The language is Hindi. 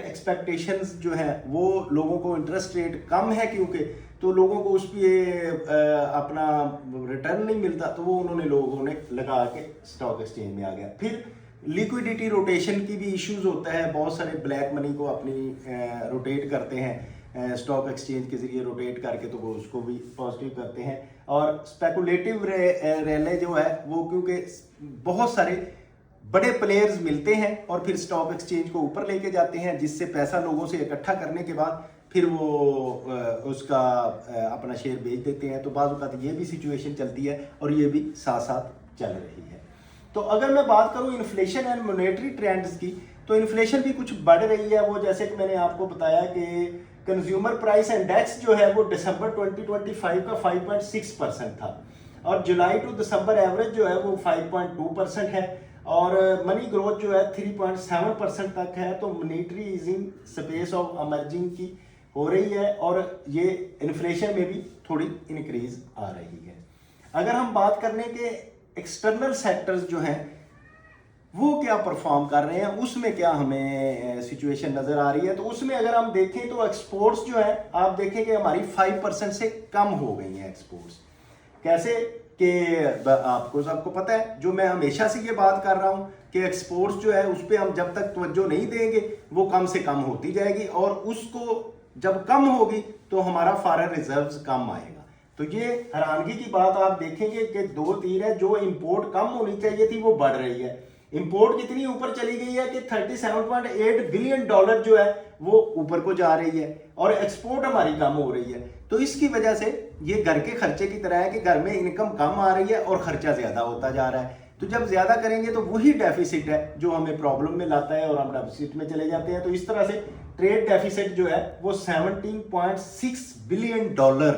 एक्सपेक्टेशंस जो है वो लोगों को इंटरेस्ट रेट कम है क्योंकि तो लोगों को उस पर अपना रिटर्न नहीं मिलता, तो वो लोगों ने लगा के स्टॉक एक्सचेंज में आ गया। फिर लिक्विडिटी रोटेशन की भी इश्यूज होता है, बहुत सारे ब्लैक मनी को अपनी रोटेट करते हैं स्टॉक एक्सचेंज के जरिए रोटेट करके, तो वो उसको भी पॉजिटिव करते हैं। और स्पेकुलेटिव रैले जो है वो क्योंकि बहुत सारे बड़े प्लेयर्स मिलते हैं और फिर स्टॉक एक्सचेंज को ऊपर लेके जाते हैं, जिससे पैसा लोगों से इकट्ठा करने के बाद फिर वो उसका अपना शेयर बेच देते हैं। तो बाज़ औक़ात ये भी सिचुएशन चलती है और ये भी साथ साथ चल रही है। तो अगर मैं बात करूं इन्फ्लेशन एंड मॉनेटरी ट्रेंड्स की, तो इन्फ्लेशन भी कुछ बढ़ रही है। वो जैसे कि मैंने आपको बताया कि कंज्यूमर प्राइस इंडेक्स जो है वो दिसंबर 2025 का 5.6% था और जुलाई टू दिसंबर एवरेज जो है वो 5.2% है और मनी ग्रोथ जो है 3.7% तक है। तो monetary easing space of emerging की हो रही है और ये इन्फ्लेशन में भी थोड़ी इंक्रीज आ रही है। अगर हम बात करने के एक्सटर्नल सेक्टर्स जो हैं वो क्या परफॉर्म कर रहे हैं, उसमें क्या हमें सिचुएशन नजर आ रही है, तो उसमें अगर हम देखें तो एक्सपोर्ट्स जो है आप देखें कि हमारी 5% से कम हो गई हैं एक्सपोर्ट्स। कैसे कि आपको सबको पता है, जो मैं हमेशा से ये बात कर रहा हूं कि एक्सपोर्ट्स जो है उस पर हम जब तक तवज्जो नहीं देंगे वो कम से कम होती जाएगी और उसको जब कम होगी तो हमारा फॉरेन रिजर्व्स कम आएगा। तो ये हैरानगी की बात आप देखेंगे कि दो तीर है, जो इंपोर्ट कम होनी चाहिए थी वो बढ़ रही है। इंपोर्ट कितनी ऊपर चली गई है कि 37.8 बिलियन डॉलर जो है वो ऊपर को जा रही है और एक्सपोर्ट हमारी कम हो रही है। तो इसकी वजह से ये घर के खर्चे की तरह है कि घर में इनकम कम आ रही है और खर्चा ज्यादा होता जा रहा है। तो जब ज्यादा करेंगे तो वही डेफिसिट है जो हमें प्रॉब्लम में लाता है और हम डेफिसिट में चले जाते हैं। तो इस तरह से ट्रेड डेफिसिट जो है वो 17.6 बिलियन डॉलर